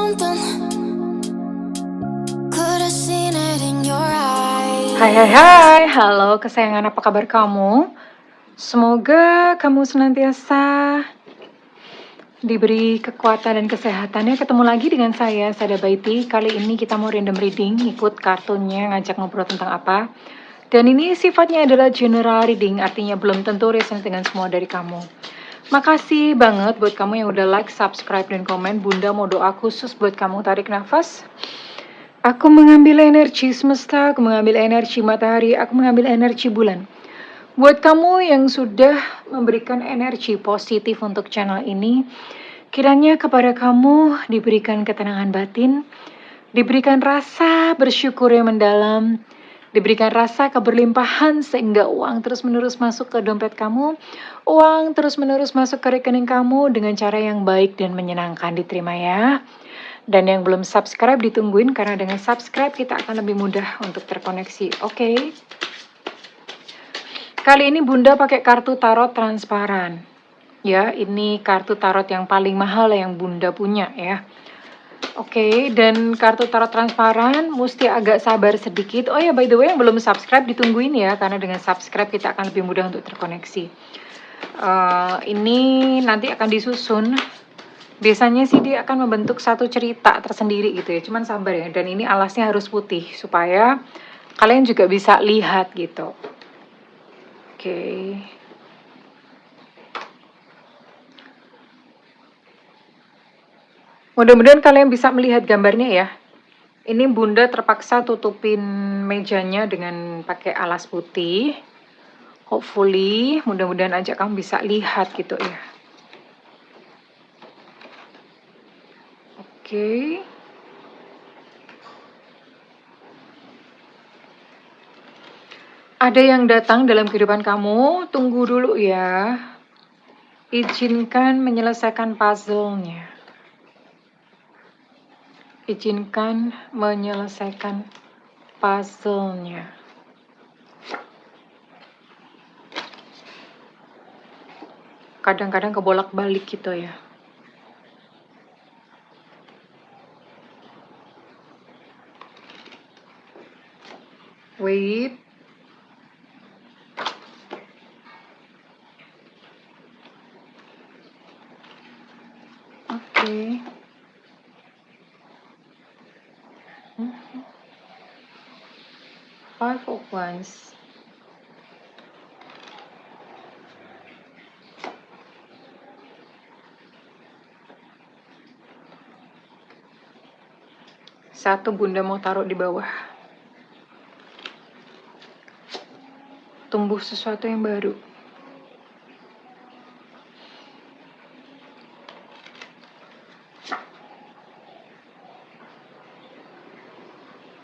something. Could have seen it in your eyes. Hai, halo kesayangan, apa kabar kamu? Semoga kamu senantiasa diberi kekuatan dan kesehatan ya. Ketemu lagi dengan saya, Sada Baiti. Kali ini kita mau random reading, ikut kartunnya, ngajak ngobrol tentang apa. Dan ini sifatnya adalah general reading, artinya belum tentu resonate dengan semua dari kamu. Makasih banget buat kamu yang udah like, subscribe, dan komen. Bunda mau doa khusus buat kamu, tarik nafas. Aku mengambil energi semesta, aku mengambil energi matahari, aku mengambil energi bulan. Buat kamu yang sudah memberikan energi positif untuk channel ini, kiranya kepada kamu diberikan ketenangan batin, diberikan rasa bersyukur yang mendalam, diberikan rasa keberlimpahan sehingga uang terus-menerus masuk ke dompet kamu, uang terus-menerus masuk ke rekening kamu dengan cara yang baik dan menyenangkan, diterima ya. Dan yang belum subscribe ditungguin, karena dengan subscribe kita akan lebih mudah untuk terkoneksi. Oke. Kali ini Bunda pakai kartu tarot transparan. Ya, ini kartu tarot yang paling mahal yang Bunda punya ya. Oke, dan kartu tarot transparan mesti agak sabar sedikit. Oh ya, by the way, yang belum subscribe ditungguin ya, karena dengan subscribe kita akan lebih mudah untuk terkoneksi. Ini nanti akan disusun. Biasanya sih dia akan membentuk satu cerita tersendiri gitu ya, cuman sabar ya. Dan ini alasnya harus putih supaya kalian juga bisa lihat gitu. Oke. Mudah-mudahan kalian bisa melihat gambarnya ya. Ini Bunda terpaksa tutupin mejanya dengan pakai alas putih. Hopefully, mudah-mudahan aja kamu bisa lihat gitu ya. Oke. Ada yang datang dalam kehidupan kamu, tunggu dulu ya. Izinkan menyelesaikan puzzle-nya. Izinkan menyelesaikan puzzle-nya. Kadang-kadang kebolak-balik gitu ya. Wait. Oke. Five of Wands. Satu Bunda mau taruh di bawah. Tumbuh sesuatu yang baru.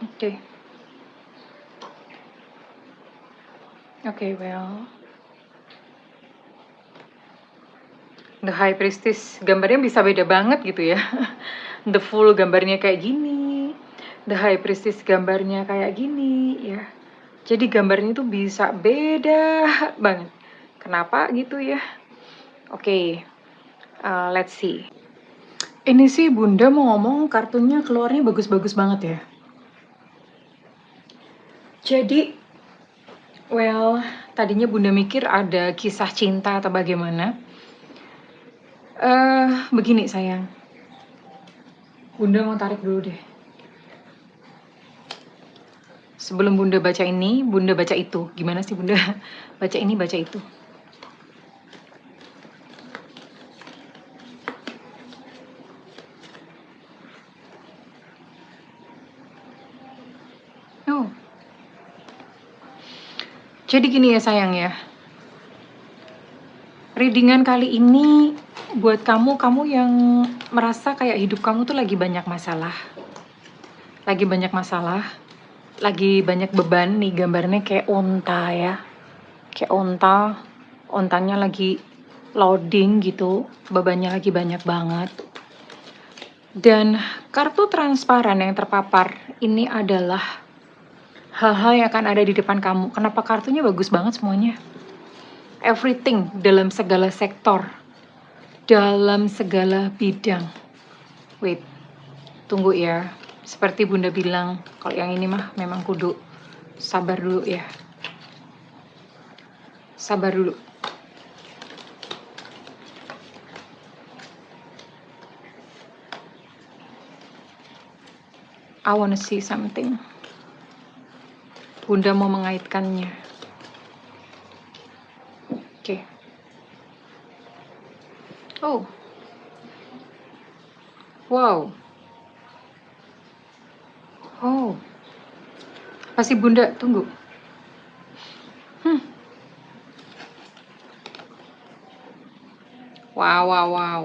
Oke. Oke, well. The High Priestess, gambarnya bisa beda banget gitu ya. The Fool gambarnya kayak gini. The High Priestess gambarnya kayak gini ya. Jadi gambarnya itu bisa beda banget. Kenapa gitu ya? Oke, let's see. Ini sih Bunda mau ngomong kartunya keluarnya bagus-bagus banget ya. Jadi, well, tadinya Bunda mikir ada kisah cinta atau bagaimana. Begini sayang. Bunda mau tarik dulu deh. Sebelum Bunda baca ini, Bunda baca itu. Gimana sih Bunda? Baca ini, baca itu. Oh. Jadi gini ya sayang ya. Readingan kali ini buat kamu yang merasa kayak hidup kamu tuh lagi banyak masalah. Lagi banyak masalah. Lagi banyak beban nih, gambarnya kayak unta ya. Kayak unta. Ontanya lagi loading gitu. Bebannya lagi banyak banget. Dan kartu transparan yang terpapar ini adalah hal-hal yang akan ada di depan kamu. Kenapa kartunya bagus banget semuanya? Everything, dalam segala sektor, dalam segala bidang. Wait, tunggu ya. Seperti Bunda bilang, kalau yang ini mah memang kudu sabar dulu ya. Sabar dulu. I wanna see something. Bunda mau mengaitkannya. Oke. Oh. Wow. Oh. Pasti Bunda, tunggu. Wow, wow, wow.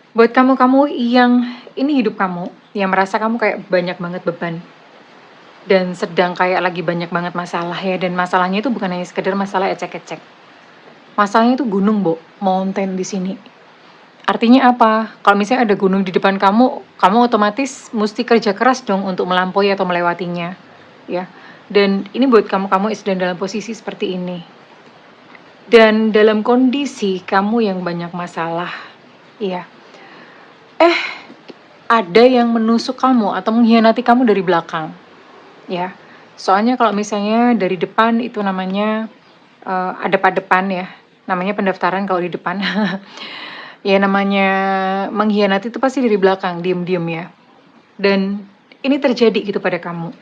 Buat kamu-kamu yang ini hidup kamu, yang merasa kamu kayak banyak banget beban dan sedang kayak lagi banyak banget masalah ya, dan masalahnya itu bukan hanya sekedar masalah ecek-ecek. Masalahnya itu gunung, Bo, mountain di sini. Artinya apa? Kalau misalnya ada gunung di depan kamu, kamu otomatis mesti kerja keras dong untuk melampaui atau melewatinya, ya. Dan ini buat kamu-kamu yang sedang dalam posisi seperti ini. Dan dalam kondisi kamu yang banyak masalah, ya. Ada yang menusuk kamu atau mengkhianati kamu dari belakang, ya. Soalnya kalau misalnya dari depan itu namanya adep-adepan ya, namanya pendaftaran kalau di depan. Ya namanya mengkhianati itu pasti dari belakang, diem-diem ya. Dan ini terjadi gitu pada kamu.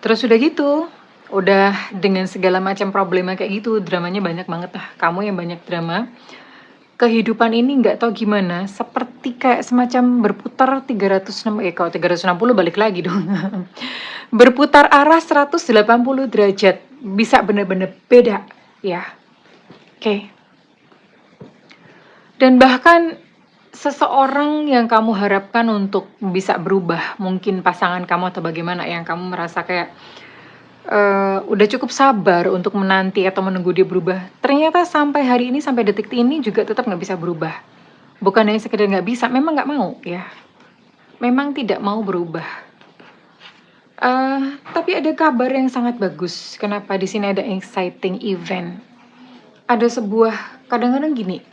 Terus udah gitu, udah dengan segala macam problema kayak gitu, dramanya banyak banget lah. Kamu yang banyak drama. Kehidupan ini nggak tahu gimana, seperti kayak semacam berputar 360, kalau 360 balik lagi dong. Berputar arah 180 derajat, bisa bener-bener beda, ya. Oke. Dan bahkan seseorang yang kamu harapkan untuk bisa berubah, mungkin pasangan kamu atau bagaimana, yang kamu merasa kayak udah cukup sabar untuk menanti atau menunggu dia berubah, ternyata sampai hari ini, sampai detik ini juga tetap nggak bisa berubah. Bukan hanya sekedar nggak bisa, memang nggak mau ya, memang tidak mau berubah. Tapi ada kabar yang sangat bagus. Kenapa di sini ada exciting event? Ada sebuah, kadang-kadang gini,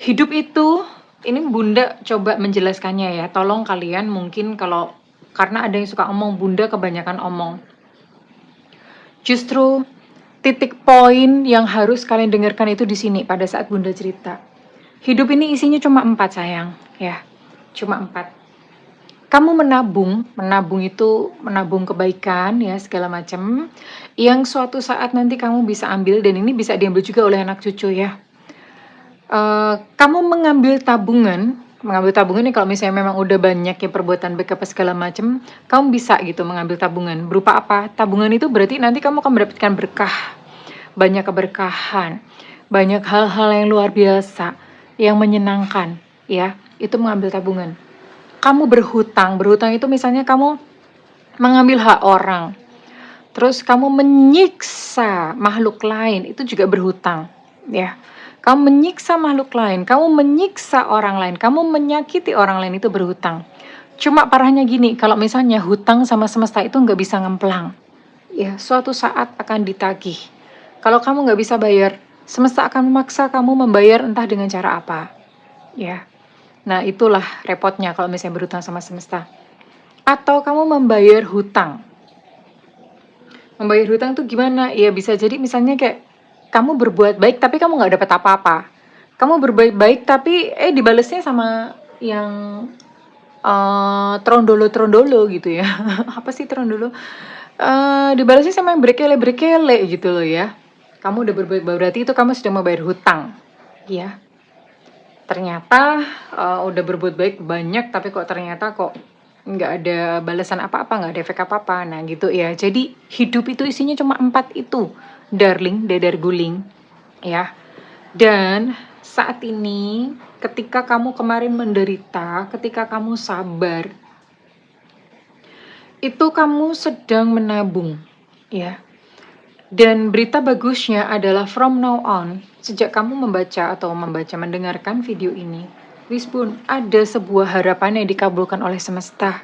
hidup itu, ini Bunda coba menjelaskannya ya. Tolong kalian mungkin kalau, karena ada yang suka omong, Bunda kebanyakan omong. Justru titik poin yang harus kalian dengarkan itu di sini pada saat Bunda cerita. Hidup ini isinya cuma 4 sayang, ya. Cuma 4. Kamu menabung itu menabung kebaikan ya, segala macam, yang suatu saat nanti kamu bisa ambil, dan ini bisa diambil juga oleh anak cucu ya. Kamu mengambil tabungan ini kalau misalnya memang udah banyak ya perbuatan baik apa segala macam, kamu bisa gitu mengambil tabungan. Berupa apa? Tabungan itu berarti nanti kamu akan mendapatkan berkah, banyak keberkahan, banyak hal-hal yang luar biasa, yang menyenangkan ya, itu mengambil tabungan. Kamu berhutang itu misalnya kamu mengambil hak orang, terus kamu menyiksa makhluk lain, itu juga berhutang ya. Kamu menyiksa makhluk lain, kamu menyiksa orang lain, kamu menyakiti orang lain, itu berhutang. Cuma parahnya gini, kalau misalnya hutang sama semesta itu nggak bisa ngemplang, ya suatu saat akan ditagih. Kalau kamu nggak bisa bayar, semesta akan memaksa kamu membayar entah dengan cara apa, ya. Nah itulah repotnya kalau misalnya berhutang sama semesta. Atau kamu membayar hutang. Membayar hutang tuh gimana? Ya bisa jadi misalnya kayak kamu berbuat baik tapi kamu nggak dapat apa-apa. Kamu berbuat baik tapi dibalesnya sama yang trondolo gitu ya. Apa sih trondolo? Dibalesnya sama yang berkele gitu loh ya. Kamu udah berbuat baik, berarti itu kamu sudah membayar hutang, ya. Ternyata udah berbuat baik banyak, tapi kok ternyata kok nggak ada balasan apa-apa, nggak ada efek apa-apa. Nah gitu ya. Jadi hidup itu isinya cuma 4 itu, darling, dadar guling, ya. Dan saat ini, ketika kamu kemarin menderita, ketika kamu sabar, itu kamu sedang menabung, ya. Dan berita bagusnya adalah from now on, sejak kamu mendengarkan video ini, wis pun ada sebuah harapan yang dikabulkan oleh semesta,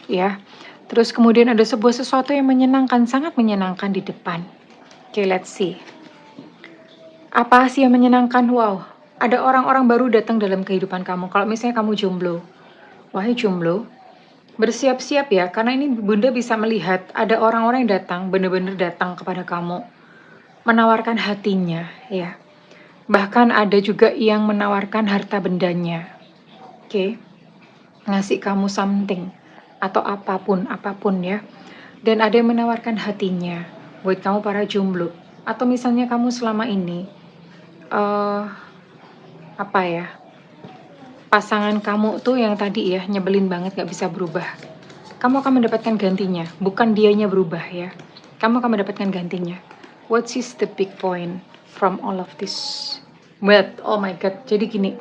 ya. Terus kemudian ada sebuah sesuatu yang menyenangkan, sangat menyenangkan di depan. Okay, let's see. Apa sih yang menyenangkan? Wow, ada orang-orang baru datang dalam kehidupan kamu. Kalau misalnya kamu jomblo, wahai jomblo, bersiap-siap ya, karena ini Bunda bisa melihat ada orang-orang yang datang, benar-benar datang kepada kamu, menawarkan hatinya, ya. Bahkan ada juga yang menawarkan harta bendanya, oke? Ngasih kamu something, atau apapun ya. Dan ada yang menawarkan hatinya, buat kamu para jomblo. Atau misalnya kamu selama ini, apa ya, pasangan kamu tuh yang tadi ya, nyebelin banget gak bisa berubah. Kamu akan mendapatkan gantinya, bukan dianya berubah ya. Kamu akan mendapatkan gantinya. What is the big point from all of this? But, oh my god, jadi gini.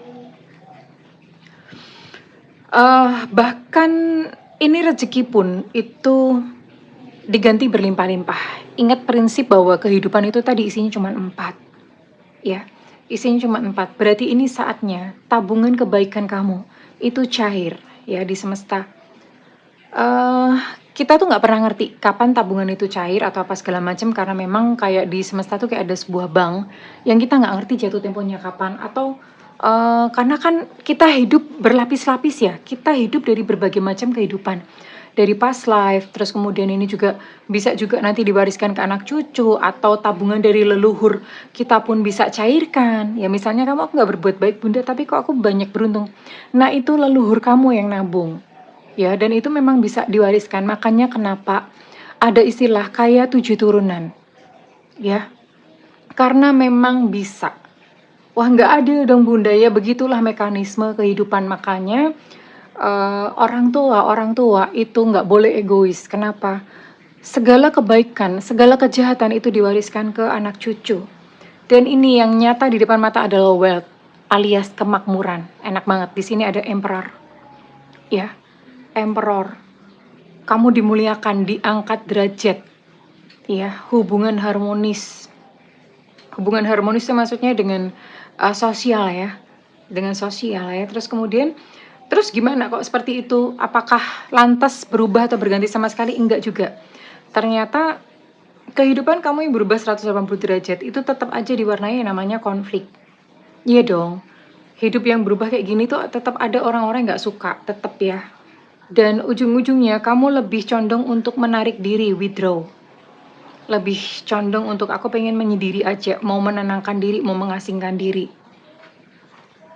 Bahkan ini rezeki pun itu diganti berlimpah-limpah. Ingat prinsip bahwa kehidupan itu tadi isinya cuma 4. Ya, isinya cuma 4. Berarti ini saatnya tabungan kebaikan kamu itu cair ya di semesta. Kita tuh nggak pernah ngerti kapan tabungan itu cair atau apa segala macam, karena memang kayak di semesta tuh kayak ada sebuah bank yang kita nggak ngerti jatuh temponya kapan, atau karena kan kita hidup berlapis-lapis ya, kita hidup dari berbagai macam kehidupan, dari past life, terus kemudian ini juga bisa juga nanti diwariskan ke anak cucu, atau tabungan dari leluhur kita pun bisa cairkan. Ya misalnya kamu, aku nggak berbuat baik Bunda, tapi kok aku banyak beruntung. Nah itu leluhur kamu yang nabung. Ya, dan itu memang bisa diwariskan. Makanya kenapa ada istilah kaya 7 turunan. Ya, karena memang bisa. Wah, nggak ada dong Bunda ya, begitulah mekanisme kehidupan. Makanya orang tua itu nggak boleh egois. Kenapa? Segala kebaikan, segala kejahatan itu diwariskan ke anak cucu. Dan ini yang nyata di depan mata adalah wealth, alias kemakmuran. Enak banget, di sini ada emperor. Ya, emperor. Kamu dimuliakan, diangkat derajat. Ya, hubungan harmonis. Hubungan harmonis itu maksudnya dengan sosial ya. Dengan sosial ya. Terus kemudian, terus gimana kok seperti itu? Apakah lantas berubah atau berganti sama sekali? Enggak juga. Ternyata kehidupan kamu yang berubah 180 derajat itu tetap aja diwarnai yang namanya konflik. Iya dong. Hidup yang berubah kayak gini tuh tetap ada orang-orang yang gak suka, tetap ya. Dan ujung-ujungnya kamu lebih condong untuk menarik diri, withdraw. Lebih condong untuk aku pengen menyendiri aja, mau menenangkan diri, mau mengasingkan diri.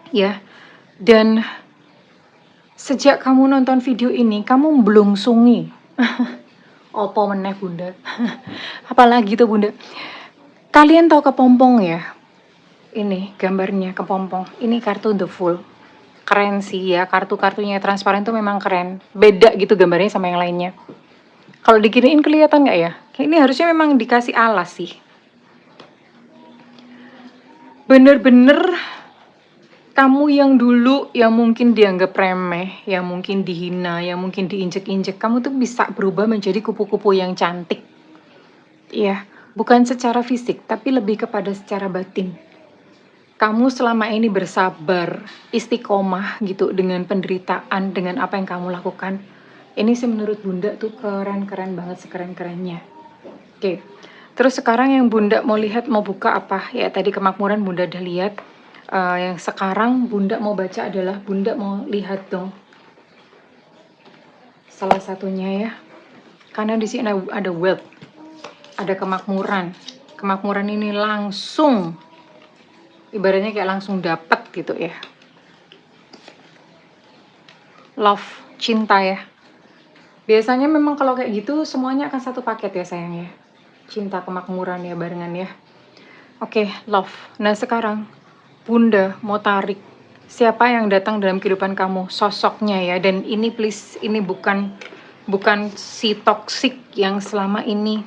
Ya, dan sejak kamu nonton video ini, kamu belum sungi. Opo meneh Bunda. Apalagi tuh Bunda. Kalian tahu kepompong ya? Ini gambarnya kepompong. Ini kartu The Fool. Keren sih ya, kartu-kartunya transparan tuh memang keren. Beda gitu gambarnya sama yang lainnya. Kalau diginiin kelihatan nggak ya? Ini harusnya memang dikasih alas sih. Bener-bener kamu yang dulu yang mungkin dianggap remeh, yang mungkin dihina, yang mungkin diinjek-injek, kamu tuh bisa berubah menjadi kupu-kupu yang cantik. Iya, bukan secara fisik, tapi lebih kepada secara batin. Kamu selama ini bersabar, istiqomah gitu dengan penderitaan, dengan apa yang kamu lakukan. Ini sih menurut Bunda tuh keren-keren banget, sekeren-kerennya. Oke, terus sekarang yang Bunda mau lihat, mau buka apa? Ya tadi kemakmuran Bunda udah lihat. Yang sekarang Bunda mau baca adalah Bunda mau lihat dong salah satunya ya. Karena di sini ada wealth, ada kemakmuran. Kemakmuran ini langsung ibaratnya kayak langsung dapet gitu ya. Love, cinta ya. Biasanya memang kalau kayak gitu semuanya akan satu paket ya sayang ya. Cinta, kemakmuran ya barengan ya. Oke, love. Nah sekarang Bunda mau tarik siapa yang datang dalam kehidupan kamu, sosoknya ya. Dan ini please, ini bukan si toksik yang selama ini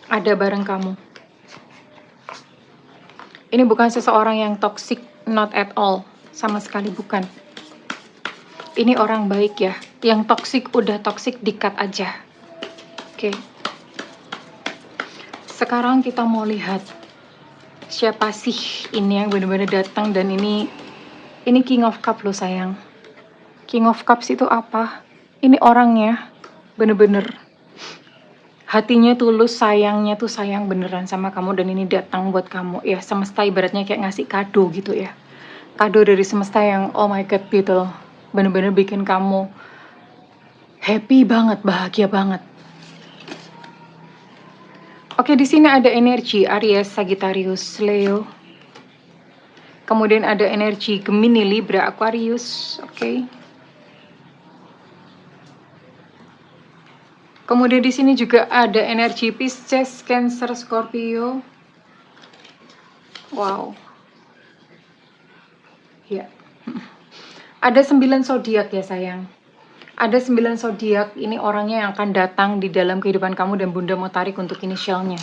ada bareng kamu. Ini bukan seseorang yang toksik, not at all, sama sekali bukan. Ini orang baik ya, yang toksik udah toksik di-cut aja. Oke. Sekarang kita mau lihat siapa sih ini yang benar-benar datang, dan ini King of Cups loh sayang. King of Cups itu apa? Ini orangnya bener-bener hatinya tulus, sayangnya tuh sayang beneran sama kamu, dan ini datang buat kamu ya. Semesta ibaratnya kayak ngasih kado gitu ya, kado dari semesta yang oh my god gitu loh, bener-bener bikin kamu happy banget, bahagia banget. Oke, di sini ada energi Aries, Sagittarius, Leo. Kemudian ada energi Gemini, Libra, Aquarius. Oke. Kemudian di sini juga ada energi Pisces, Cancer, Scorpio. Wow. Ya. Ada 9 zodiak ya sayang. Ada 9 zodiak, ini orangnya yang akan datang di dalam kehidupan kamu dan Bunda mau tarik untuk inisialnya.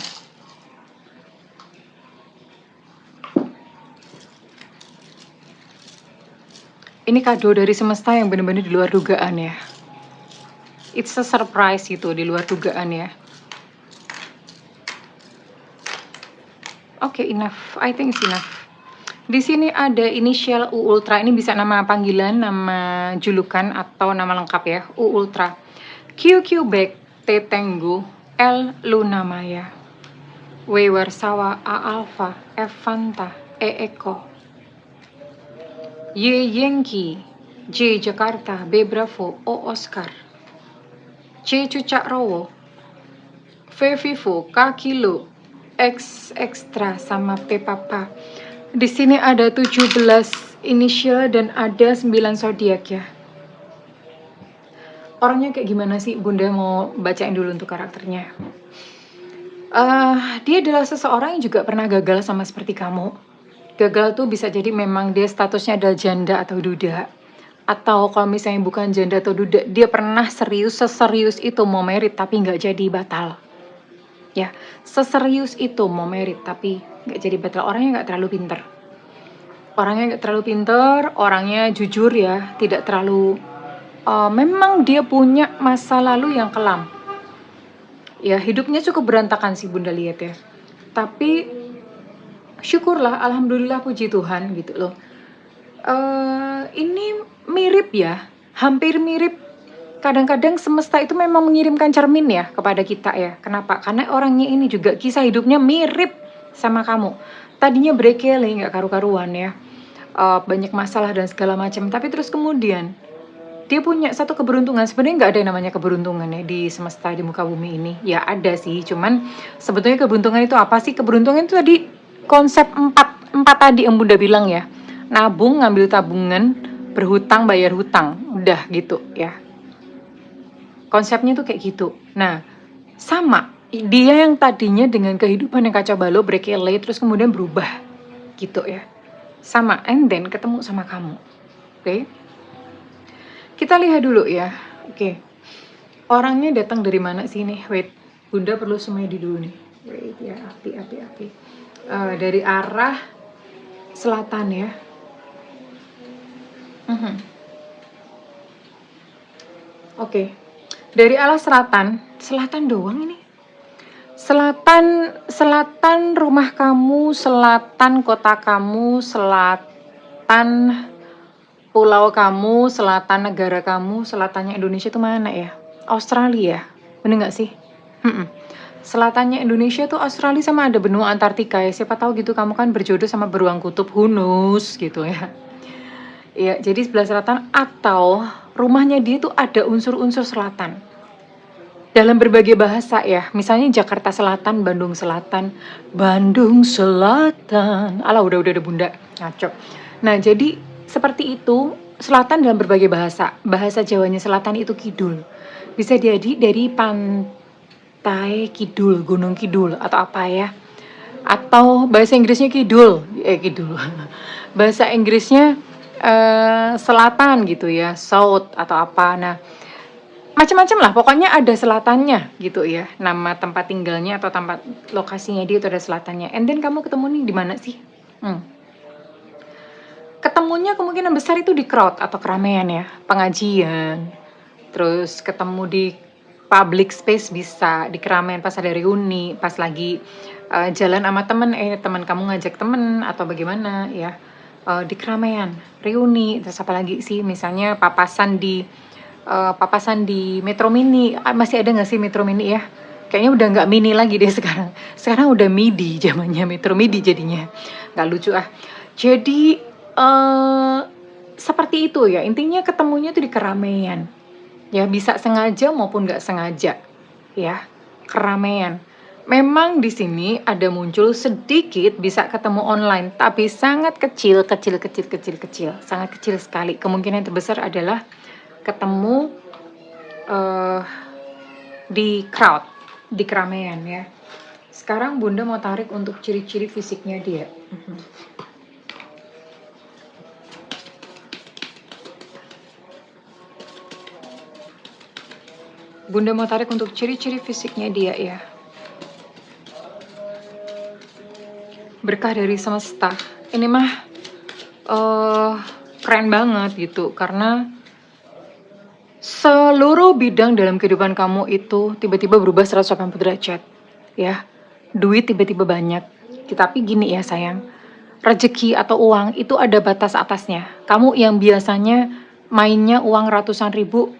Ini kado dari semesta yang benar-benar di luar dugaan ya. It's a surprise gitu, di luar dugaan ya. Oke, enough. I think it's enough. Di sini ada inisial U Ultra. Ini bisa nama panggilan, nama julukan, atau nama lengkap ya. U Ultra. Q Quebec, T Tenggu, L Luna Maya, W Warsawa, A Alpha, F Fanta, E Eko, Y Yankee, J Jakarta, B Bravo, O Oscar, C Cucak Rowo, V Vivo, K Kilo, X Extra, sama P Papa. Di sini ada 17 inisial dan ada 9 zodiak ya. Orangnya kayak gimana sih? Bunda mau bacain dulu untuk karakternya. Dia adalah seseorang yang juga pernah gagal sama seperti kamu. Gagal tuh bisa jadi memang dia statusnya adalah janda atau duda. Atau kalau misalnya bukan janda atau duda, dia pernah seserius itu mau merit tapi nggak jadi, batal. Ya, seserius itu mau merit tapi nggak jadi, batal. Orangnya nggak terlalu pinter. Orangnya jujur ya, tidak terlalu... memang dia punya masa lalu yang kelam. Ya, hidupnya cukup berantakan sih Bunda lihat ya. Tapi syukurlah, alhamdulillah, puji Tuhan gitu loh. Ini mirip ya, hampir mirip. Kadang-kadang semesta itu memang mengirimkan cermin ya kepada kita ya. Kenapa? Karena orangnya ini juga kisah hidupnya mirip sama kamu. Tadinya brekele, nggak karu-karuan ya. Banyak masalah dan segala macam. Tapi terus kemudian dia punya satu keberuntungan. Sebenarnya nggak ada yang namanya keberuntungan ya di semesta, di muka bumi ini. Ya ada sih, cuman sebetulnya keberuntungan itu apa sih? Keberuntungan itu tadi konsep empat tadi yang Bunda bilang ya. Nabung, ngambil tabungan, berhutang, bayar hutang. Udah gitu ya. Konsepnya tuh kayak gitu. Nah, sama. Dia yang tadinya dengan kehidupan yang kacau balau, brekele, terus kemudian berubah gitu ya. Sama, and then ketemu sama kamu. Oke? Kita lihat dulu ya. Oke. Orangnya datang dari mana sih nih? Wait, Bunda perlu semedi dulu nih. Wait ya, api. Dari arah selatan ya. Oke. Dari arah selatan doang ini. Selatan rumah kamu, selatan kota kamu, selatan pulau kamu, selatan negara kamu. Selatannya Indonesia itu mana ya? Australia, bener nggak sih? Selatannya Indonesia tuh Australia sama ada benua Antartika ya. Siapa tahu gitu kamu kan berjodoh sama beruang kutub, who knows gitu ya. Ya, jadi sebelah selatan, atau rumahnya dia tuh ada unsur-unsur selatan. Dalam berbagai bahasa ya, misalnya Jakarta Selatan, Bandung Selatan. Alah udah Bunda, ngaco. Nah jadi seperti itu, selatan dalam berbagai bahasa. Bahasa Jawanya selatan itu kidul. Bisa jadi dari pantai kidul, gunung kidul, atau apa ya. Atau bahasa Inggrisnya kidul. Bahasa Inggrisnya selatan gitu ya, south atau apa. Nah, macam-macam lah, pokoknya ada selatannya gitu ya. Nama tempat tinggalnya atau tempat lokasinya dia itu ada selatannya. And then kamu ketemu nih di mana sih? Ketemunya kemungkinan besar itu di crowd atau keramaian ya, pengajian. Terus ketemu di public space, bisa di keramaian pas ada reuni, pas lagi jalan sama teman kamu ngajak temen atau bagaimana ya. Di keramaian, reuni, terus apa lagi sih, misalnya papasan di Metro Mini. Masih ada nggak sih Metro Mini ya? Kayaknya udah nggak mini lagi deh sekarang. Sekarang udah midi, zamannya metro midi jadinya. Nggak lucu ah. Jadi seperti itu ya. Intinya ketemunya tuh di keramaian. Ya bisa sengaja maupun nggak sengaja. Ya, keramaian. Memang di sini ada muncul sedikit bisa ketemu online, tapi sangat kecil, sangat kecil sekali. Kemungkinan terbesar adalah ketemu eh, di crowd, di keramaian ya. Sekarang Bunda mau tarik untuk ciri-ciri fisiknya dia. Bunda mau tarik untuk ciri-ciri fisiknya dia ya. Berkah dari semesta. Ini mah keren banget gitu, karena seluruh bidang dalam kehidupan kamu itu tiba-tiba berubah 180 derajat. Ya, duit tiba-tiba banyak. Tapi gini ya sayang, rezeki atau uang itu ada batas atasnya. Kamu yang biasanya mainnya uang ratusan ribu,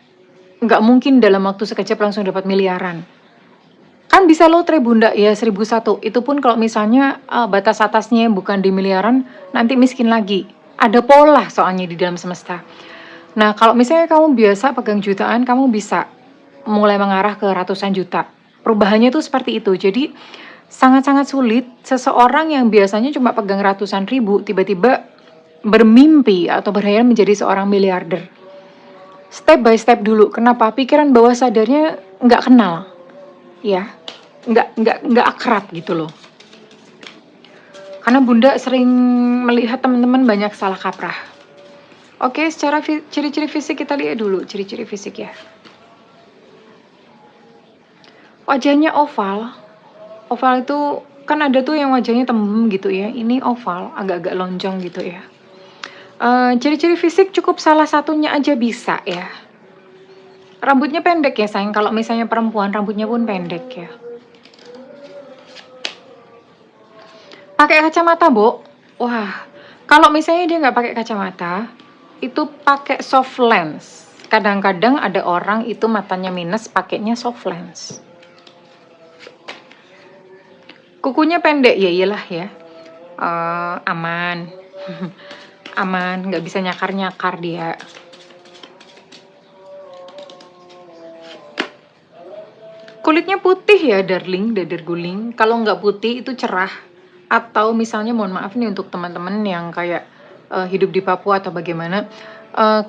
nggak mungkin dalam waktu sekejap langsung dapat miliaran. Kan bisa lotre Bunda ya 1001. Itu pun kalau misalnya batas atasnya bukan di miliaran, nanti miskin lagi. Ada pola soalnya di dalam semesta. Nah, kalau misalnya kamu biasa pegang jutaan, kamu bisa mulai mengarah ke ratusan juta. Perubahannya tuh seperti itu. Jadi sangat-sangat sulit seseorang yang biasanya cuma pegang ratusan ribu tiba-tiba bermimpi atau berhayal menjadi seorang miliarder. Step by step dulu. Kenapa? Pikiran bawah sadarnya nggak kenal. Ya, nggak akrab gitu loh. Karena Bunda sering melihat teman-teman banyak salah kaprah. Oke, secara ciri-ciri fisik kita lihat dulu ciri-ciri fisik ya. Wajahnya oval. Oval itu kan ada tuh yang wajahnya tembem gitu ya. Ini oval, agak-agak lonjong gitu ya. Ciri-ciri fisik cukup salah satunya aja bisa ya. Rambutnya pendek ya sayang, kalau misalnya perempuan rambutnya pun pendek ya. Pakai kacamata, Bu? Wah, kalau misalnya dia nggak pakai kacamata, itu pakai soft lens. Kadang-kadang ada orang itu matanya minus, pakainya soft lens. Kukunya pendek, ya iyalah ya. Aman. Aman, nggak bisa nyakar-nyakar dia. Kulitnya putih ya darling, dadar guling. Kalau nggak putih itu cerah. Atau misalnya mohon maaf nih untuk teman-teman yang kayak hidup di Papua atau bagaimana,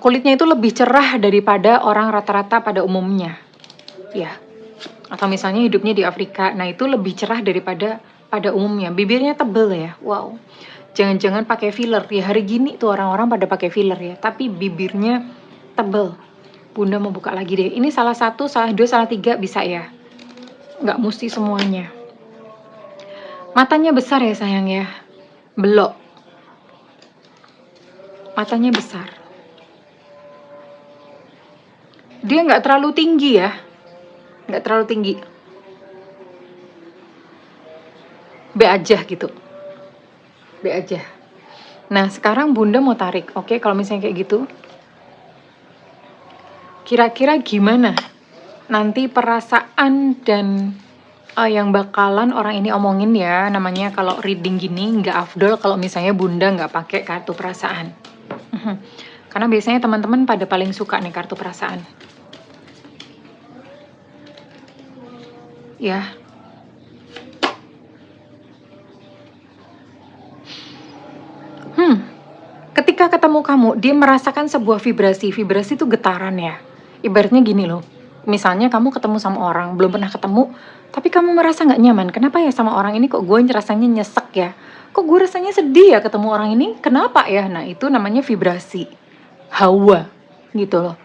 kulitnya itu lebih cerah daripada orang rata-rata pada umumnya. Ya. Atau misalnya hidupnya di Afrika, nah itu lebih cerah daripada pada umumnya. Bibirnya tebel ya, wow. Jangan-jangan pakai filler, ya hari gini tuh orang-orang pada pakai filler ya, tapi bibirnya tebel. Bunda mau buka lagi deh, ini salah satu, salah dua, salah tiga bisa ya. Nggak mesti semuanya. Matanya besar ya sayang ya, belok. Matanya besar. Dia nggak terlalu tinggi ya, nggak terlalu tinggi. B aja gitu. B aja. Nah sekarang Bunda mau tarik, oke? Kalau misalnya kayak gitu, kira-kira gimana nanti perasaan dan yang bakalan orang ini omongin ya, namanya kalau reading gini nggak afdol kalau misalnya Bunda nggak pakai kartu perasaan. Karena biasanya teman-teman pada paling suka nih kartu perasaan. Ya. Ketika ketemu kamu, dia merasakan sebuah vibrasi. Vibrasi itu getaran ya. Ibaratnya gini loh. Misalnya kamu ketemu sama orang, belum pernah ketemu, tapi kamu merasa nggak nyaman. Kenapa ya sama orang ini kok gue rasanya nyesek ya? Kok gue rasanya sedih ya ketemu orang ini? Kenapa ya? Nah itu namanya vibrasi. Hawa gitu loh.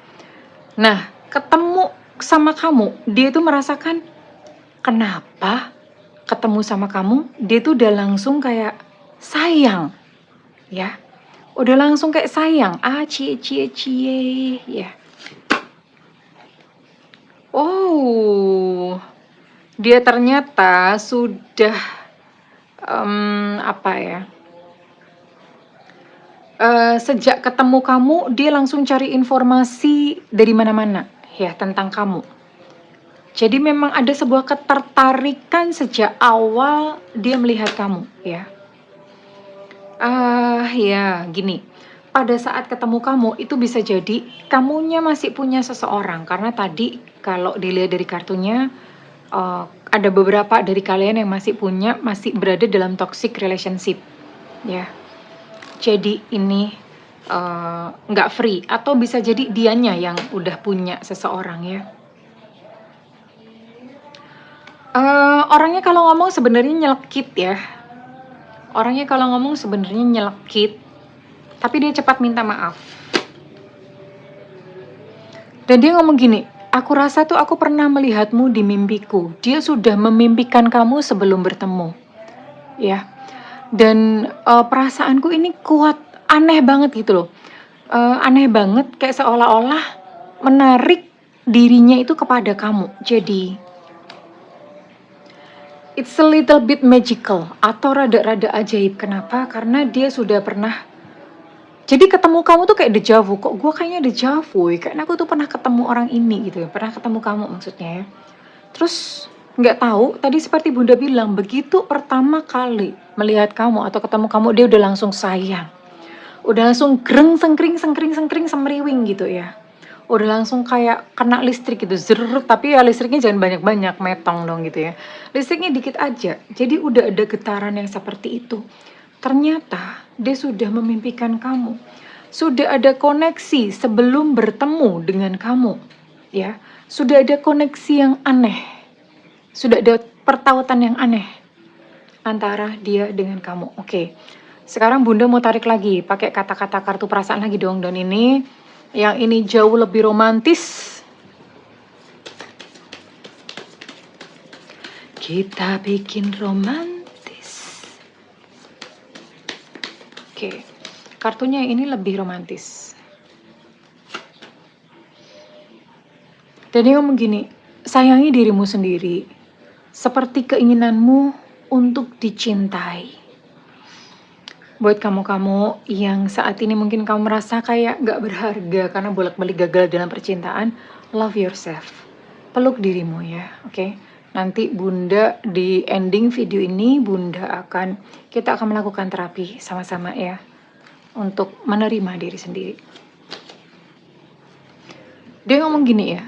Nah ketemu sama kamu, dia itu merasakan kenapa ketemu sama kamu, dia tuh udah langsung kayak sayang. Ya, udah langsung kayak sayang. Cie ya. Oh, dia ternyata sudah apa ya? Sejak ketemu kamu, dia langsung cari informasi dari mana-mana ya tentang kamu. Jadi memang ada sebuah ketertarikan sejak awal dia melihat kamu, ya. Ya, gini. Pada saat ketemu kamu itu bisa jadi kamunya masih punya seseorang karena tadi kalau dilihat dari kartunya ada beberapa dari kalian yang masih berada dalam toxic relationship, ya. Jadi ini nggak free atau bisa jadi dianya yang udah punya seseorang, ya. Orangnya kalau ngomong sebenarnya nyelekit, ya. Orangnya kalau ngomong sebenarnya nyelekit, tapi dia cepat minta maaf. Dan dia ngomong gini, aku rasa tuh aku pernah melihatmu di mimpiku. Dia sudah memimpikan kamu sebelum bertemu, ya. Dan perasaanku ini kuat, aneh banget gitu loh. Aneh banget, kayak seolah-olah menarik dirinya itu kepada kamu. Jadi it's a little bit magical atau rada-rada ajaib. Kenapa? Karena dia sudah pernah. Jadi ketemu kamu tuh kayak deja vu. Kok gue kayaknya deja vu ya? Kayaknya aku tuh pernah ketemu orang ini gitu ya. Pernah ketemu kamu maksudnya ya. Terus nggak tahu, tadi seperti Bunda bilang, begitu pertama kali melihat kamu atau ketemu kamu, dia udah langsung sayang. Udah langsung greng, sengkring, semriwing gitu ya. Udah langsung kayak kena listrik gitu, zerrut, tapi ya listriknya jangan banyak-banyak, metong dong gitu ya. Listriknya dikit aja, jadi udah ada getaran yang seperti itu. Ternyata dia sudah memimpikan kamu, sudah ada koneksi sebelum bertemu dengan kamu, ya. Sudah ada koneksi yang aneh, sudah ada pertautan yang aneh antara dia dengan kamu. Oke, sekarang Bunda mau tarik lagi, pakai kata-kata kartu perasaan lagi dong, dan yang ini jauh lebih romantis. Kita bikin romantis. Oke, kartunya ini lebih romantis. Dan dia ngomong gini, sayangi dirimu sendiri, seperti keinginanmu untuk dicintai. Buat kamu-kamu yang saat ini mungkin kamu merasa kayak gak berharga karena bolak-balik gagal dalam percintaan, love yourself. Peluk dirimu ya, oke? Nanti Bunda di ending video ini, kita akan melakukan terapi sama-sama ya, untuk menerima diri sendiri. Dia ngomong gini ya,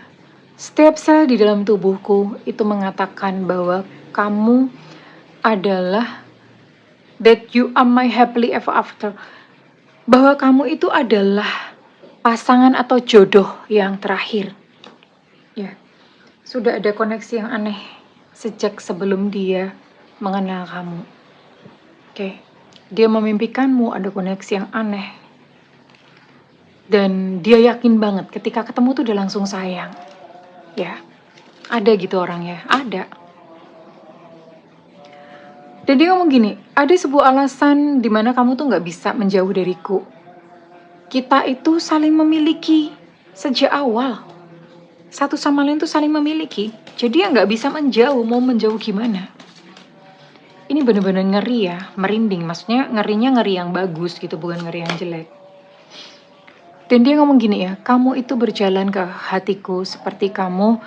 setiap sel di dalam tubuhku itu mengatakan bahwa kamu adalah that you are my happily ever after. Bahwa kamu itu adalah pasangan atau jodoh yang terakhir. Ya, sudah ada koneksi yang aneh sejak sebelum dia mengenal kamu. Oke, dia memimpikanmu, ada koneksi yang aneh. Dan dia yakin banget ketika ketemu tuh udah langsung sayang. Ya, ada gitu orangnya, ada. Dan dia ngomong gini, ada sebuah alasan di mana kamu tuh gak bisa menjauh dariku. Kita itu saling memiliki sejak awal. Satu sama lain tuh saling memiliki. Jadi ya gak bisa menjauh, mau menjauh gimana. Ini bener-bener ngeri ya, merinding. Maksudnya ngerinya ngeri yang bagus gitu, bukan ngeri yang jelek. Dan dia ngomong gini ya, kamu itu berjalan ke hatiku seperti kamu,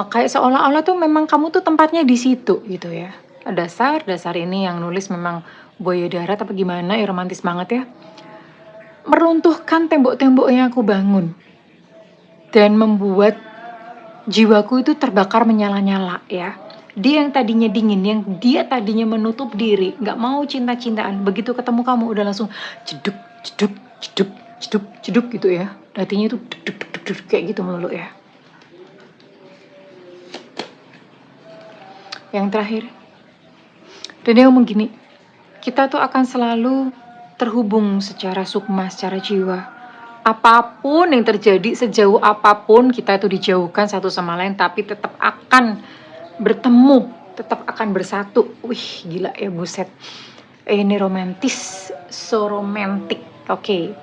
kayak seolah-olah tuh memang kamu tuh tempatnya di situ gitu ya. Dasar ini yang nulis memang buaya darat apa gimana ya, romantis banget ya. Meruntuhkan tembok-tembok yang aku bangun dan membuat jiwaku itu terbakar menyala-nyala ya. Dia yang tadinya dingin, yang dia tadinya menutup diri, gak mau cinta-cintaan, begitu ketemu kamu udah langsung jeduk, jeduk, jeduk, jeduk, jeduk gitu ya. Hatinya itu duk, duk, duk, duk, kayak gitu melulu ya. Yang terakhir, dan dia ngomong gini, kita tuh akan selalu terhubung secara sukma, secara jiwa. Apapun yang terjadi, sejauh apapun kita itu dijauhkan satu sama lain, tapi tetap akan bertemu, tetap akan bersatu. Wih, gila ya, buset. Ini romantis, so romantic. Oke.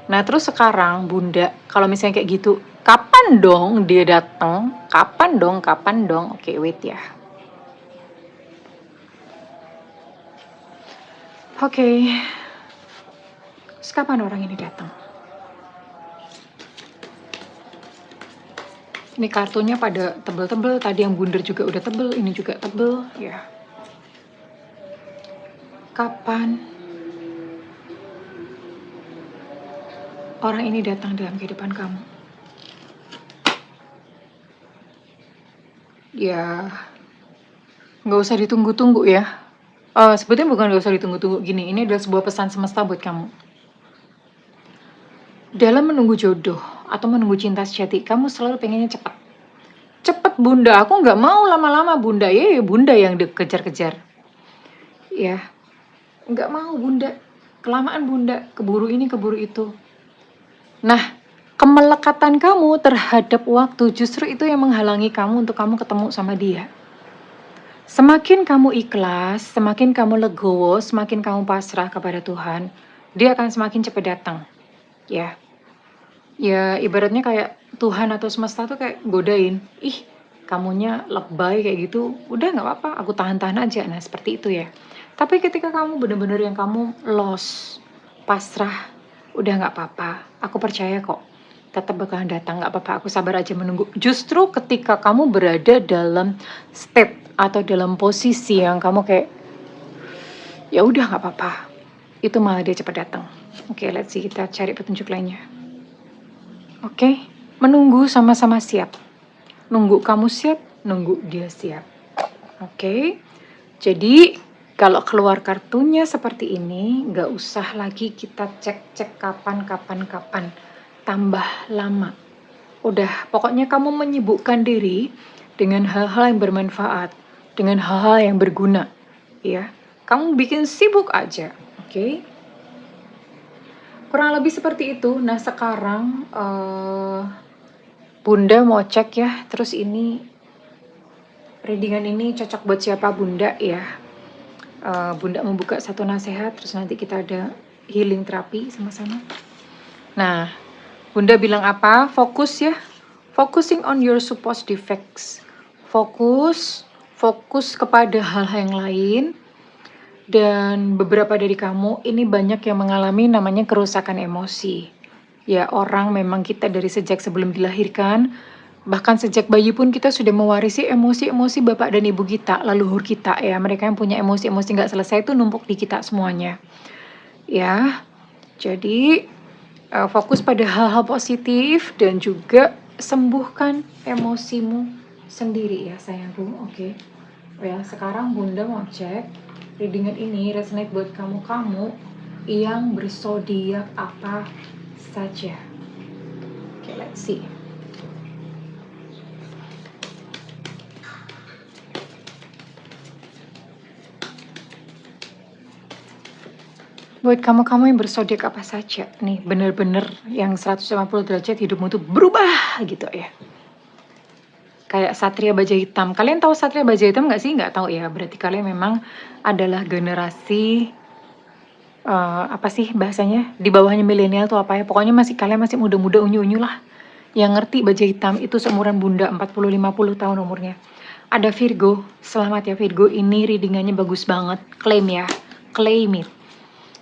Nah, terus sekarang Bunda, kalau misalnya kayak gitu, kapan dong dia datang? Kapan dong? Oke, wait ya. Oke. Terus kapan orang ini datang? Ini kartunya pada tebel-tebel, tadi yang bundar juga udah tebel, ini juga tebel, ya. Kapan orang ini datang dalam kehidupan kamu? Ya, nggak usah ditunggu-tunggu ya. Sebetulnya bukan nggak usah ditunggu-tunggu gini, ini adalah sebuah pesan semesta buat kamu. Dalam menunggu jodoh atau menunggu cinta sejati, kamu selalu pengennya cepat. Cepet bunda, aku nggak mau lama-lama bunda, ya bunda yang dikejar-kejar. Ya, nggak mau bunda, kelamaan bunda, keburu ini keburu itu. Nah, kemelekatan kamu terhadap waktu justru itu yang menghalangi kamu untuk kamu ketemu sama dia. Semakin kamu ikhlas, semakin kamu legowo, semakin kamu pasrah kepada Tuhan, dia akan semakin cepat datang. Ya, ya ibaratnya kayak Tuhan atau semesta tuh kayak godain, ih kamunya lebay kayak gitu, udah nggak apa-apa, aku tahan-tahan aja. Nah seperti itu ya. Tapi ketika kamu bener-bener yang kamu lost, pasrah, udah nggak apa-apa, aku percaya kok, tetap bakalan datang, nggak apa-apa, aku sabar aja menunggu. Justru ketika kamu berada dalam state atau dalam posisi yang kamu kayak, ya udah nggak apa-apa, itu malah dia cepat datang. Oke, let's see, kita cari petunjuk lainnya. Oke, menunggu sama-sama siap. Nunggu kamu siap, nunggu dia siap. Oke, jadi kalau keluar kartunya seperti ini, nggak usah lagi kita cek-cek kapan. Tambah lama. Udah, pokoknya kamu menyibukkan diri dengan hal-hal yang bermanfaat, dengan hal-hal yang berguna. Ya, kamu bikin sibuk aja, oke? Kurang lebih seperti itu. Nah sekarang Bunda mau cek ya, terus ini readingan ini cocok buat siapa Bunda ya. Bunda membuka satu nasihat, terus nanti kita ada healing terapi sama-sama. Nah, Bunda bilang apa? Fokus ya, focusing on your supposed defects. Fokus kepada hal-hal yang lain. Dan beberapa dari kamu ini banyak yang mengalami namanya kerusakan emosi. Ya, orang memang kita dari sejak sebelum dilahirkan, bahkan sejak bayi pun kita sudah mewarisi emosi-emosi bapak dan ibu kita, leluhur kita ya. Mereka yang punya emosi-emosi nggak selesai itu numpuk di kita semuanya. Ya, jadi fokus pada hal-hal positif dan juga sembuhkan emosimu sendiri ya sayangku, oke? Ya, sekarang Bunda mau cek readingan ini resonate buat kamu yang berzodiak apa saja. Oke, let's see. Buat kamu yang berzodiak apa saja, nih bener-bener yang 150 derajat hidupmu tuh berubah gitu ya. Kayak Satria Baja Hitam. Kalian tahu Satria Baja Hitam nggak sih? Nggak tahu ya. Berarti kalian memang adalah generasi apa sih bahasanya? Di bawahnya milenial tuh apa ya? Pokoknya kalian masih muda-muda unyu-unyu lah. Yang ngerti Baja Hitam itu seumuran Bunda 40-50 tahun umurnya. Ada Virgo. Selamat ya Virgo. Ini readingannya bagus banget. Claim ya. Claim it.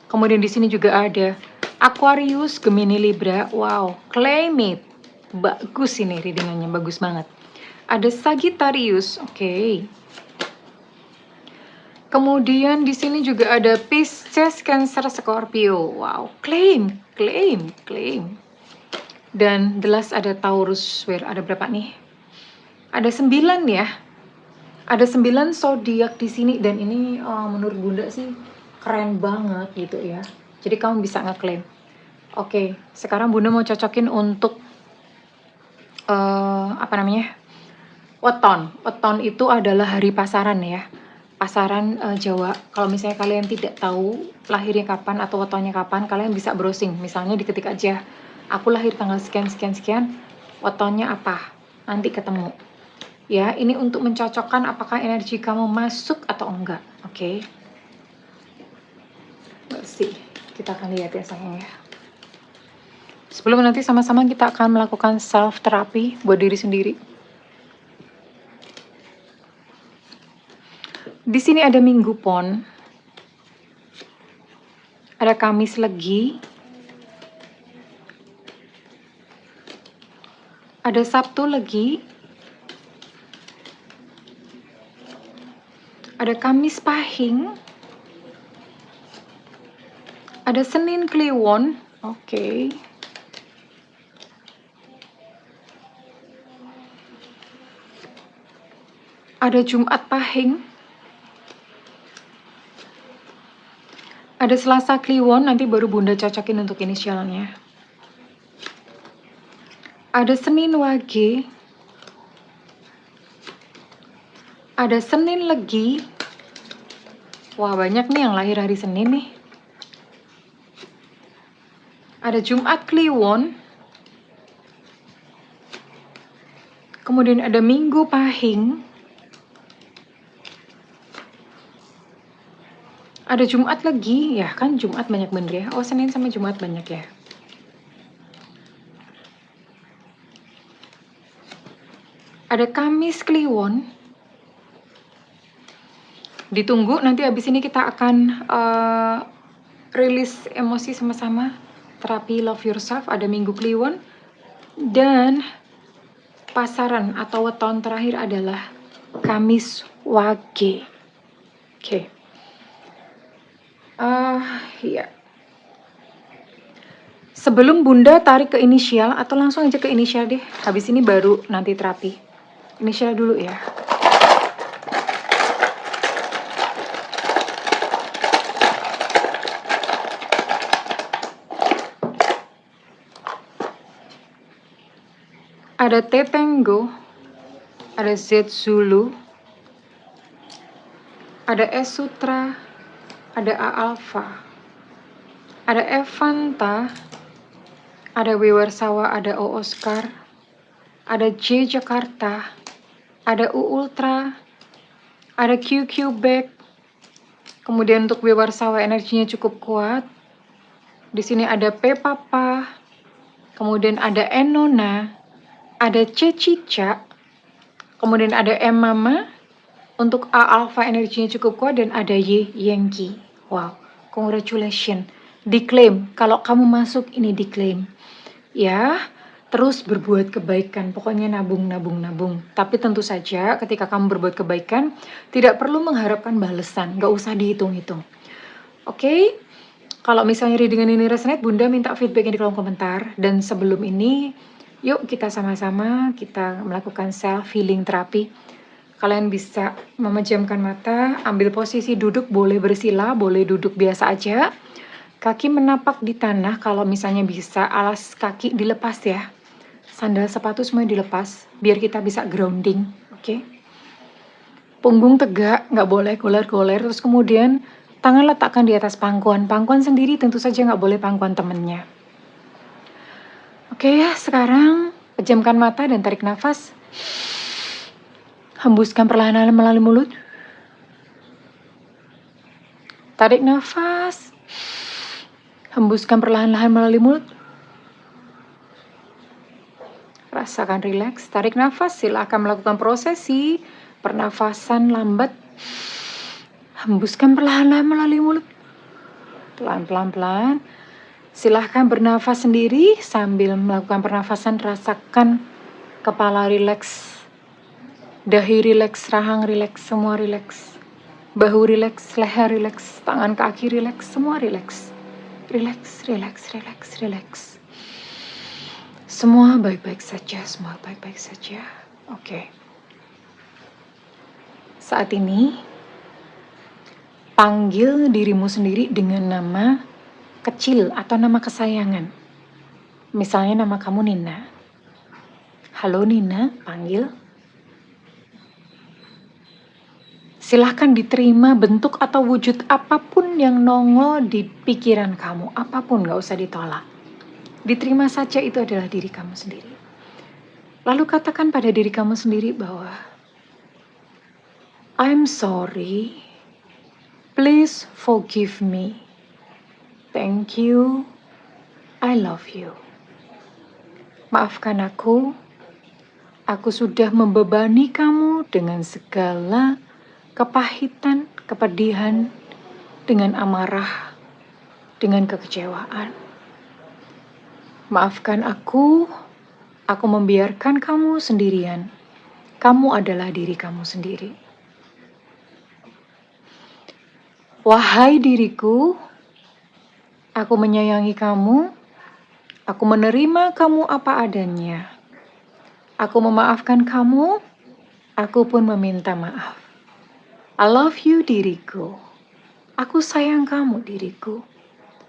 Kemudian di sini juga ada Aquarius, Gemini, Libra. Wow, claim it. Bagus ini readingannya, bagus banget. Ada Sagittarius, oke. Kemudian di sini juga ada Pisces, Cancer, Scorpio. Wow, claim. Dan the last ada Taurus. Ada berapa nih? Ada 9 ya. Ada 9 zodiak di sini dan ini menurut Bunda sih keren banget gitu ya. Jadi kamu bisa ngeklaim. Oke, sekarang Bunda mau cocokin untuk apa namanya? Weton itu adalah hari pasaran ya. Pasaran Jawa. Kalau misalnya kalian tidak tahu lahirnya kapan atau wetonnya kapan, kalian bisa browsing. Misalnya diketik aja, aku lahir tanggal sekian, wetonnya apa? Nanti ketemu. Ya, ini untuk mencocokkan apakah energi kamu masuk atau enggak. Oke. Let's see. Kita akan lihat ya sayang ya. Sebelum nanti sama-sama kita akan melakukan self therapy buat diri sendiri. Di sini ada Minggu Pon, ada Kamis Legi, ada Sabtu Legi, ada Kamis Pahing, ada Senin Kliwon, oke. Ada Jumat Pahing, ada Selasa Kliwon, nanti baru Bunda cocokin untuk inisialnya. Ada Senin Wage, ada Senin Legi. Wah, banyak nih yang lahir hari Senin nih. Ada Jumat Kliwon, kemudian ada Minggu Pahing, ada Jumat Legi, ya kan Jumat banyak bener ya. Oh, Senin sama Jumat banyak ya. Ada Kamis Kliwon. Ditunggu, nanti abis ini kita akan rilis emosi sama-sama. Terapi Love Yourself, ada Minggu Kliwon. Dan pasaran atau weton terakhir adalah Kamis Wage. Oke. Iya. Sebelum Bunda tarik ke inisial, atau langsung aja ke inisial deh. Habis ini baru nanti terapi. Inisial dulu ya. Ada T Tango, ada Z Zulu, ada S Sutra, ada A Alpha, ada Evanta, ada W Warsawa, ada O Oscar, ada J Jakarta, ada U Ultra, ada Q Quebec. Kemudian untuk W Warsawa energinya cukup kuat. Di sini ada P Papa, kemudian ada N Nona, ada C Cica, kemudian ada M Mama. Untuk A Alpha energinya cukup kuat dan ada Y Yankee. Wow, congratulations. Diklaim, kalau kamu masuk ini diklaim. Ya, terus berbuat kebaikan. Pokoknya nabung. Tapi tentu saja ketika kamu berbuat kebaikan, tidak perlu mengharapkan balasan. Gak usah dihitung-hitung. Oke? Kalau misalnya readingan ini resonate, Bunda minta feedbacknya di kolom komentar. Dan sebelum ini, yuk kita sama-sama kita melakukan self healing terapi. Kalian bisa memejamkan mata, ambil posisi duduk, boleh bersila, boleh duduk biasa aja. Kaki menapak di tanah, kalau misalnya bisa, alas kaki dilepas ya. Sandal sepatu semuanya dilepas, biar kita bisa grounding, oke? Punggung tegak, nggak boleh goler-goler, terus kemudian tangan letakkan di atas pangkuan. Pangkuan sendiri tentu saja nggak boleh pangkuan temennya. Oke ya, sekarang pejamkan mata dan tarik nafas. Hembuskan perlahan-lahan melalui mulut. Tarik nafas. Hembuskan perlahan-lahan melalui mulut. Rasakan rileks. Tarik nafas. Silakan melakukan prosesi pernafasan lambat. Hembuskan perlahan-lahan melalui mulut. Pelan-pelan. Silahkan bernafas sendiri sambil melakukan pernafasan. Rasakan kepala rileks. Dahi rileks, rahang rileks, semua rileks. Bahu rileks, leher rileks, tangan kaki rileks, semua rileks. Rileks. Semua baik-baik saja, Oke. Saat ini, panggil dirimu sendiri dengan nama kecil atau nama kesayangan. Misalnya nama kamu Nina. Halo Nina, panggil. Silahkan diterima bentuk atau wujud apapun yang nongol di pikiran kamu. Apapun, gak usah ditolak. Diterima saja, itu adalah diri kamu sendiri. Lalu katakan pada diri kamu sendiri bahwa I'm sorry. Please forgive me. Thank you. I love you. Maafkan aku. Aku sudah membebani kamu dengan segala kepahitan, kepedihan, dengan amarah, dengan kekecewaan. Maafkan aku membiarkan kamu sendirian. Kamu adalah diri kamu sendiri. Wahai diriku, aku menyayangi kamu, aku menerima kamu apa adanya. Aku memaafkan kamu, aku pun meminta maaf. I love you diriku. Aku sayang kamu diriku.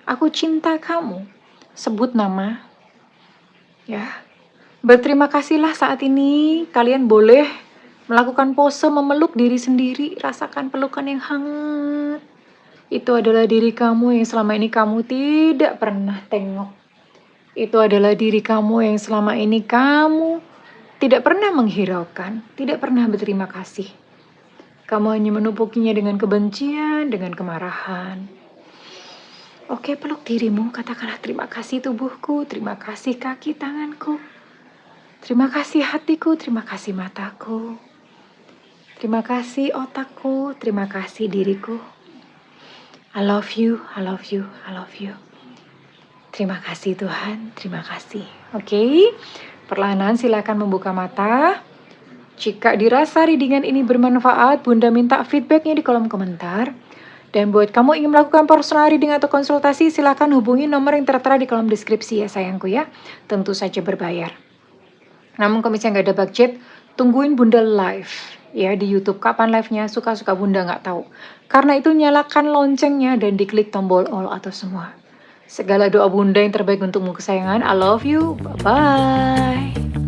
Aku cinta kamu. Sebut nama. Ya. Berterima kasihlah saat ini. Kalian boleh melakukan pose memeluk diri sendiri. Rasakan pelukan yang hangat. Itu adalah diri kamu yang selama ini kamu tidak pernah tengok. Itu adalah diri kamu yang selama ini kamu tidak pernah menghiraukan, tidak pernah berterima kasih. Kamu hanya menumpukinya dengan kebencian, dengan kemarahan. Oke, peluk dirimu, katakanlah terima kasih tubuhku, terima kasih kaki tanganku, terima kasih hatiku, terima kasih mataku, terima kasih otakku, terima kasih diriku. I love you, I love you, I love you. Terima kasih Tuhan, terima kasih. Oke, perlahan silakan membuka mata. Jika dirasa readingan ini bermanfaat, Bunda minta feedbacknya di kolom komentar. Dan buat kamu ingin melakukan personal reading atau konsultasi, silakan hubungi nomor yang tertera di kolom deskripsi ya sayangku ya. Tentu saja berbayar. Namun kalau misalnya nggak ada budget, tungguin Bunda live ya di YouTube. Kapan live-nya? Suka-suka Bunda nggak tahu. Karena itu nyalakan loncengnya dan diklik tombol all atau semua. Segala doa Bunda yang terbaik untukmu kesayangan. I love you. Bye-bye.